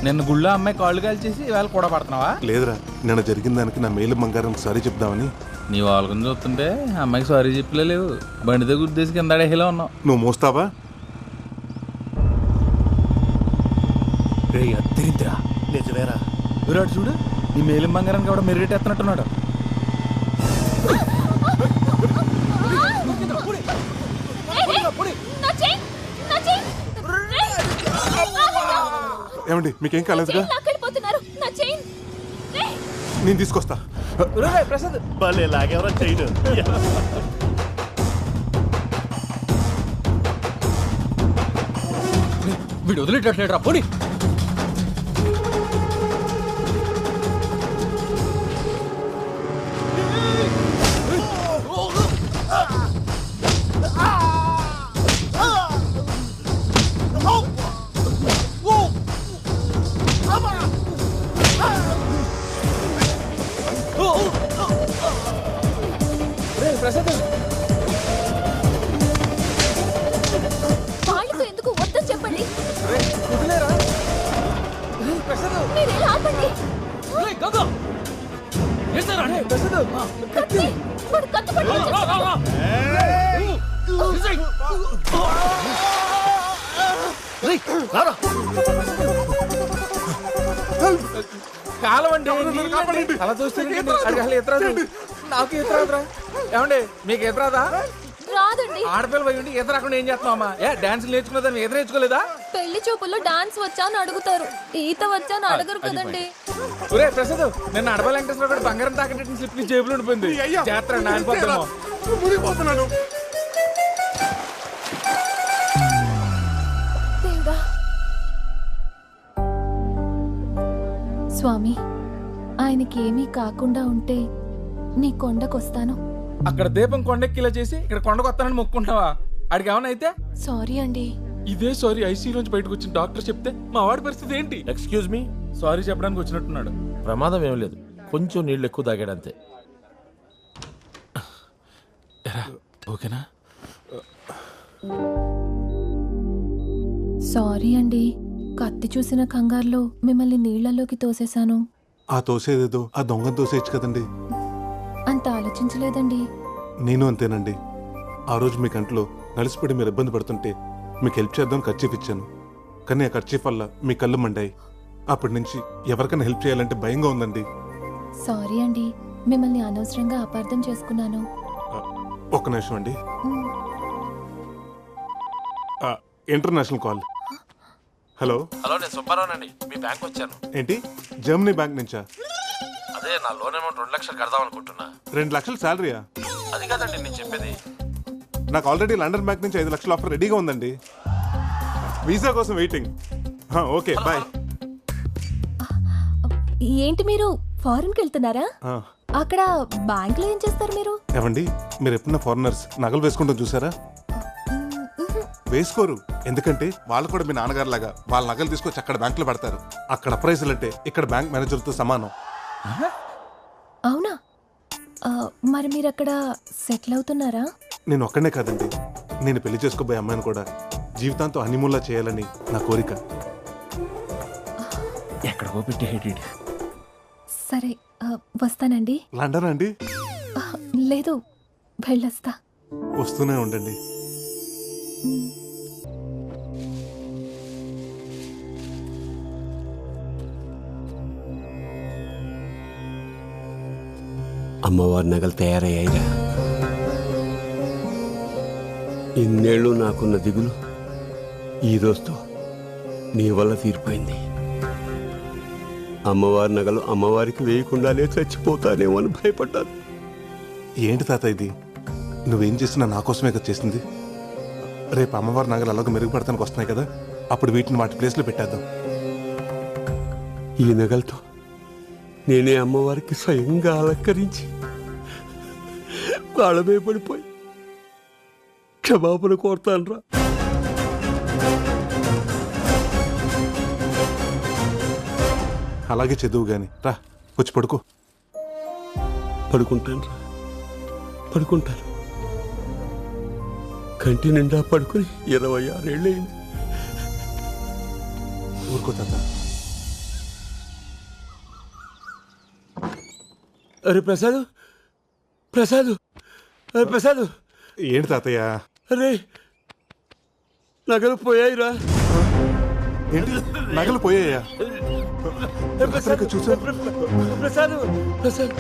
నిన్న గుళ్ళో అమ్మాయి కాళ్ళు కాల్చేసి ఇవాళ కూడా పడుతున్నావా? లేదురా, నిన్న జరిగిన దానికి నా మేలు బంగారం సారీ చెప్దామని. నీ వాళ్ళకుని చూస్తుంటే అమ్మాయికి సారీ చెప్పలేవు. బండితో గుద్దేసి కింద అడేలా ఉన్నావు. నువ్వు మోస్తావా? అద్దరింద్రా నిజమేరా. విరాట్ చూడు, నీ మేలిం బంగారానికి కూడా మెరిగెట్టేస్తున్నట్టున్నాడు. ఏమండి మీకేం కాలేదుగా? నేను తీసుకొస్తా. ప్రసాద్ భలే లాగేవరా చేయడు. వీడు వదిలేటట్లేడు రా పోనీ. ప్రసాద్ వాళ్ళతో ఎందుకు వద్దని చెప్పండి. ప్రసాద్ కత్తి కాలవండి అలా చూస్తే నాకు ఈత రాదురా. ఏమండి మీకు ఈత రాదా? రాదండి. ఆడపిల్ల పోయి ఈత రాకుండా ఏం చేస్తున్నావమ్మా? డాన్స్ నేర్చుకునేదాన్ని ఈత నేర్చుకోలేదా? పెళ్లి చూపుల్లో డాన్స్ వచ్చా అని అడుగుతారు, ఈత వచ్చా అని అడగరు కదండి. ఒరే ప్రసాద్, నిన్న అడవ వెంకటేశ్వర గారు బంగారం తాకట్టు స్లిప్ నీ జేబులో ఉండిపోయింది. జాతర నానిపోతాను. స్వామి, ఆయనకి ఏమీ కాకుండా ఉంటే నీ కొండకొస్తాను. అక్కడ దీపం కొండెక్కిలా చేసి ఇక్కడ కొండకు వస్తానని మొక్కుంటావా? అడిగి ఏమన్నా అయితే? సారీ అండి. ఇదే సారీ ఐసీయూ నుంచి బయటకు వచ్చిన డాక్టర్ చెప్తే మా వాడి పరిస్థితి ఏంటి? ఎక్స్క్యూజ్ మీ, సారీ చెప్పడానికి వచ్చినట్టున్నాడు. ప్రమాదం ఏం లేదు, కొంచెం నీళ్ళు ఎక్కువ తాగాడంతే. ఓకేనా? సారీ అండి, కత్తి చూసిన కంగారులో మిమ్మల్ని నీళ్లలోకి తోసేశాను. ఆ తోసేదేదో ఆ దొంగను తోసేయచ్చు కదండి. అంత ఆలోచించలేదండి. నేను అంతేనండి. ఆ రోజు మీ కంట్లో నలిసిపడి మీరు ఇబ్బంది పడుతుంటే మీకు హెల్ప్ చేద్దాం కర్చీఫ్ ఇచ్చాను. కానీ ఆ కర్చీఫ్ వల్ల మీ కళ్ళు మండాయి. అప్పటి నుంచి ఎవరికైనా హెల్ప్ చేయాలంటే భయంగా ఉందండి. సారీ అండి, మిమ్మల్ని అనవసరంగా అపార్థం చేసుకున్నాను. ఒక్క నిమిషం అండి. International call. హలో హలో, నేను సుబ్బారావునండి. మీ బ్యాంక్ వచ్చాను. ఏంటి? జర్మనీ బ్యాంక్ నుంచా? అదే నా లోన్ అమౌంట్ 2 లక్షలు కడదాం అనుకుంటున్నా. 2 లక్షలు శాలరీయా? అది కాదండి నేను చెప్పేది. నాకు ఆల్రెడీ లండన్ బ్యాంక్ నుంచి 5 లక్షల ఆఫర్ రెడీగా ఉందండి. వీసా కోసం వెయిటింగ్. Okay bye. ఏంటి మీరు ఫారెన్కి వెళ్తున్నారా? అక్కడ బ్యాంక్ లో ఏం చేస్తారు మీరు? ఏమండి, మీరు ఎప్పుడన్నా ఫారినర్స్ నగలు వేసుకుంటాం చూసారా? వేసుకోరు. ఎందుకంటే వాళ్ళు కూడా మీ నాన్నగారు లాగా వాళ్ళ నగలు తీసుకొచ్చి అక్కడ బ్యాంక్ లో పెడతారు. అక్కడ అప్రైజల్ అంటే ఇక్కడ బ్యాంక్ మేనేజర్ తో సమానం. అవునా? మరి మీరు అక్కడ సెటిల్ అవుతున్నారా? నేను ఒక్కనే కాదండి, నేను పెళ్లి చేసుకోబోయే అమ్మాయిని కూడా జీవితాంతో హనీమూన్లా చేయాలని నా కోరిక. ఎక్కడికో పెట్టి సరే, వస్తానండి. లండన్ అండి? లేదు, వెళ్ళొస్తా. వస్తూనే ఉండండి. అమ్మవారి నగలు తయారయ్యాయిరా. ఇన్నేళ్ళు నాకున్న దిగులు ఈ రోజుతో నీ వల్ల తీరిపోయింది. అమ్మవారి నగలు అమ్మవారికి వేయకుండానే చచ్చిపోతానేమో అని భయపడ్డాను. ఏంటి తాత ఇది? నువ్వేం చేసినా నా కోసమే కదా చేసింది. రేపు అమ్మవారి నగలు అలాగ మెరుగుపడతానికి వస్తున్నాయి కదా, అప్పుడు వీటిని వాటి ప్లేస్లో పెట్టేద్దాం. ఈ నగలతో నేనే అమ్మవారికి స్వయంగా అలంకరించి కాళ్ళమే పడిపోయి క్షమాపణ కోరుతాను రా. అలాగే చదువు గాని రా, వచ్చి పడుకో. పడుకుంటాను రా, పడుకుంటాను. కంటి నిండా పడుకుని 26 ఏళ్ళయింది. ఊరుకో తాత, అరే ప్రసాద్ ప్రసాద్ అరే ప్రసాద్ ఏంటి తాతయ్య? అరే నగలు పోయాయిరా. ఏంటి నగలు పోయాయా? ప్రసాద్ చూసా ప్రసాద్ ప్రసాద్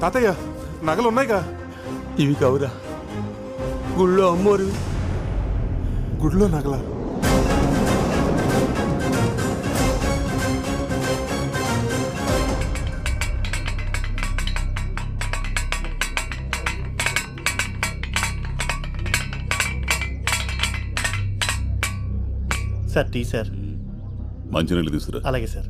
తాతయ్య నగలు ఉన్నాయిగా? ఇవి కావురా, గుళ్ళో అమ్మోరు. గుడిలో నగల? Sir tea sir. మంచినీళ్ళు తీసుకురా. అలాగే సార్.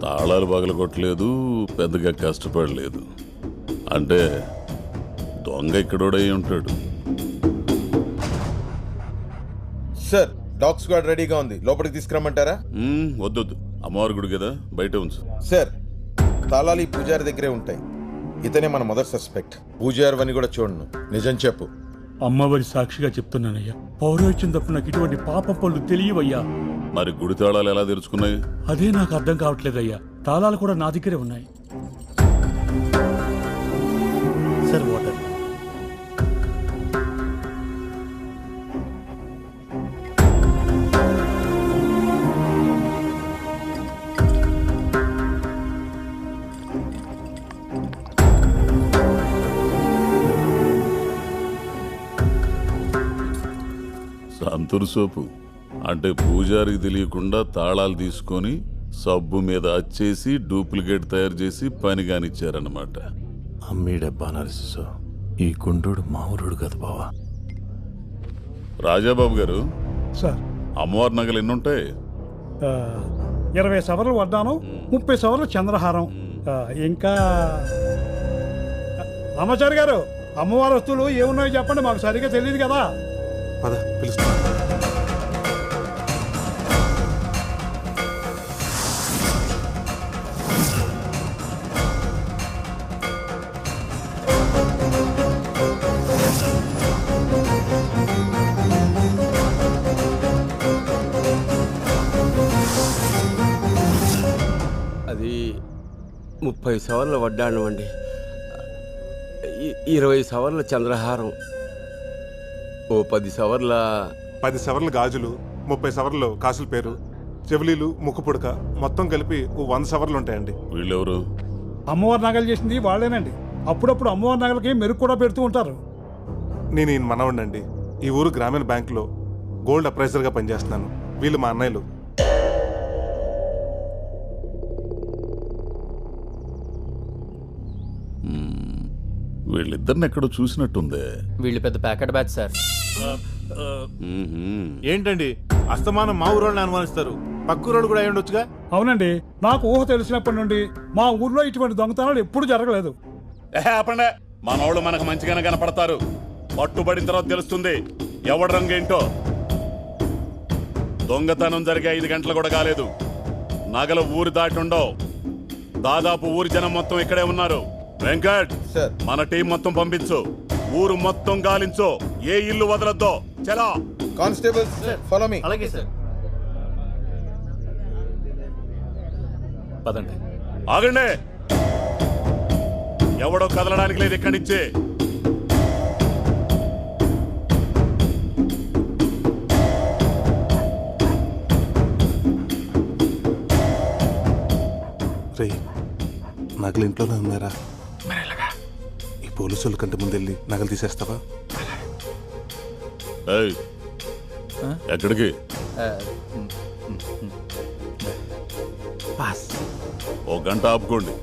తాళాలు పగలగొట్టలేదు, పెద్దగా కష్టపడలేదు. అంటే దొంగ ఇక్కడోడై ఉంటాడు. సార్ డాగ్ స్క్వాడ్ రెడీగా ఉంది, లోపలికి తీసుకురమ్మంటారా? వద్దొద్దు, అమ్మవారి గుడి కదా, బయట ఉంచు. సార్ తాళాలు ఈ పూజారి దగ్గరే ఉంటాయి. ఇతనే మన మొదటి సస్పెక్ట్. పూజారి అని కూడా చూడను. నిజం చెప్పు. అమ్మవారి సాక్షిగా చెప్తున్నానయ్యా, పౌరోహిత్యం తప్ప నాకు ఇటువంటి పాపం పనులు తెలియవయ్యా. మరి గుడి తాళాలు ఎలా తెరుచుకున్నాయి? అదే నాకు అర్థం కావట్లేదయ్యా. తాళాలు కూడా నా దగ్గరే ఉన్నాయి. Sir water. సంతూర్ సోపు అంటే పూజారికి తెలియకుండా తాళాలు తీసుకొని సబ్బు మీద అచ్చేసి డూప్లికేట్ తయారు చేసి పని కానిచ్చారన్నమాట. అమ్మీడబ్బా నరసు, ఈ గుండోడు మామూలుడు కదా బావా. రాజాబాబు గారు, సార్ అమ్మవారి నగలు ఎన్నుంటాయి? 20 సవర్లు వడ్డాను, 30 సవర్లు చంద్రహారం, ఇంకా రామాచారి గారు అమ్మవారి వస్తువులు ఏమున్నాయో చెప్పండి, మాకు సరిగ్గా తెలియదు కదా. పద పిలుస్తా. అది 30 సవర్ల వడ్డాణం అండి, 20 సవర్ల చంద్రహారం, ఓ 10 సవర్ల 10 సవర్లు గాజులు, 30 సవర్లు కాసుల పేరు, చెవులీలు, ముక్కు పుడక, మొత్తం కలిపి 100 సవర్లు ఉంటాయండి. వీళ్ళెవరు? అమ్మవారి నగలు చేసింది వాళ్ళేనండి. అప్పుడప్పుడు అమ్మవారి నగలకి మెరుగు కూడా పెడుతూ ఉంటారు. నేను ఈయన మనవండండి. ఈ ఊరు గ్రామీణ బ్యాంకులో గోల్డ్ అప్రైజర్గా పనిచేస్తున్నాను. వీళ్ళు మా అన్నయ్యలు. వీళ్ళిద్దరిని ఎక్కడో చూసినట్టుందే. వీళ్ళు పెద్ద ప్యాకెట్ బ్యాచ్ సార్. ఏంటండి అస్తమానం మా ఊరోళ్ళని అనుమానిస్తారు? పక్కూరోళ్ళు కూడా అయి ఉండొచ్చుగా. అవునండి, నాకు ఊహ తెలిసినప్పటి నుండి మా ఊర్లో ఇటువంటి దొంగతనాలు ఎప్పుడు జరగలేదు. ఆపండే, మనోళ్ళు మనకు మంచిగానే కనపడతారు. పట్టుబడిన తర్వాత తెలుస్తుంది ఎవడి రంగు ఏంటో. దొంగతనం జరిగే 5 గంటలు కూడా కాలేదు. నగలు ఊరి దాటి ఉండవు. దాదాపు ఊరి జనం మొత్తం ఇక్కడే ఉన్నారు. వెంకట్ సార్. మన టీం మొత్తం పంపించు. ఊరు మొత్తం గాలించు, ఏ ఇల్లు వదలొద్దు. చలా కానిస్టేబుల్ ఫాలో మీ. అలాగే సార్. పదండి. ఆగండి, ఎవడో కదలడానికి లేదు ఇక్కడి నుంచి. రే, నగలు ఇంట్లోనే ఉన్నారా? ఈ పోలీసుల కంటే ముందు వెళ్ళి నగలు తీసేస్తావా? ఏయ్, ఎక్కడికి? ఓ గంట ఆపుకోండి.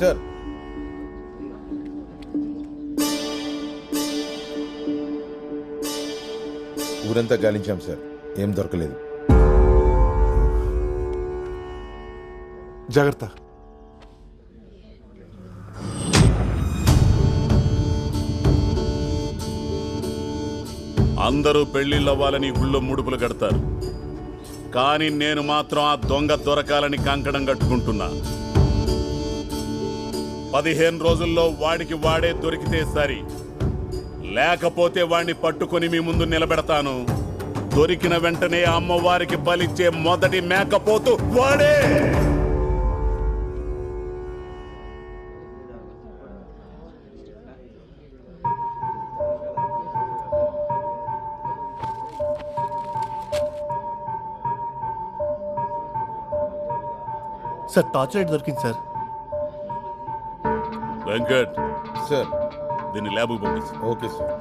సార్ ఊరంతా గాలించాం సార్, ఏం దొరకలేదు. జాగ్రత్త. అందరూ పెళ్లిళ్ళవ్వాలని గుళ్ళో ముడుపులు కడతారు, కానీ నేను మాత్రం ఆ దొంగ దొరకాలని కంకణం కట్టుకుంటున్నా. 15 రోజుల్లో వాడికి వాడే దొరికితే సరి, లేకపోతే వాడిని పట్టుకొని మీ ముందు నిలబెడతాను. దొరికిన వెంటనే అమ్మవారికి బలిచ్చే మొదటి మేకపోతు వాడే. సార్ టార్చ్ లైట్ దొరికింది సార్. వెంకట్, సార్ దీన్ని ల్యాబ్కు పంపించు. Okay sir.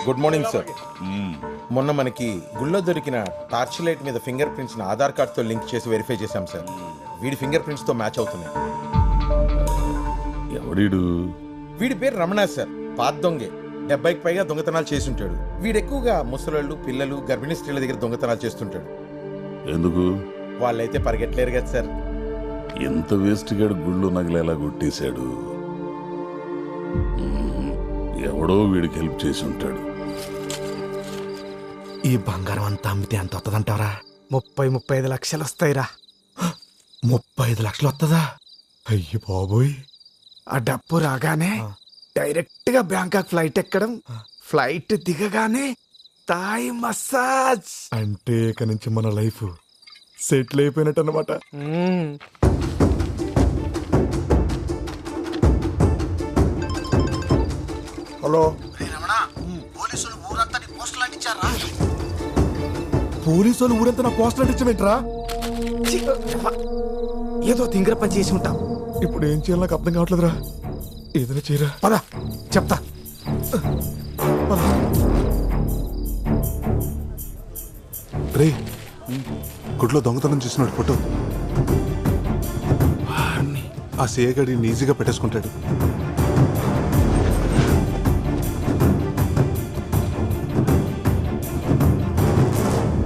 Good morning sir. మొన్న మనకి గుళ్ళో దొరికిన టార్చ్ లైట్ మీద ఫింగర్ ప్రింట్స్ ఆధార్ కార్డ్తో లింక్ చేసి వెరిఫై చేశాం సార్. వీడి ఫింగర్ ప్రింట్స్తో మ్యాచ్ అవుతున్నాయి. ఎవడీడు? వీడి పేరు రమణ సార్, పాత దొంగే. 70కి పైగా దొంగతనాలు చేస్తుంటాడు. వీడు ఎక్కువగా ముసలోళ్ళు, పిల్లలు, గర్భిణీ స్త్రీల దగ్గర దొంగతనాలు చేస్తుంటాడు. ఎందుకు? వాళ్ళైతే పరిగెట్టలేరు కదా సార్. ఎంత వేస్ట్ గాడు గుళ్ళు నగలేలా కొట్టేశాడు. ఎవడో వీడికి హెల్ప్ చేసి ఉంటాడు. ఈ బంగారం అంతా అమ్మితే ఎంత వస్తుందంటారా? 30-35 లక్షలు వస్తాయిరా. 35 లక్షలు వస్తుందా? అయ్యి బాబోయ్. ఆ డబ్బు రాగానే డైరెక్ట్ గా బ్యాంకాక్ ఫ్లైట్ ఎక్కడం, ఫ్లైట్ దిగగానే తాయి మసాజ్. అంటే ఇక నుంచి మన లైఫ్ సెటిల్ అయిపోయినట్టు అన్నమాట. హలో, పోలీసు వాళ్ళు ఊరంతా నా పోస్టులు అంటించమేంట్రా? ఏదో తింగర పని చేసి ఉంటాం. ఇప్పుడు ఏం చేయాలో నాకు అర్థం కావట్లేదురా. ఏదైనా చేయరా. పద చెప్తా. రే, గుడ్లో దొంగతనం చేసినాడు ఫోటో. ఆ సేగడిని ఈజీగా పెట్టేసుకుంటాడు.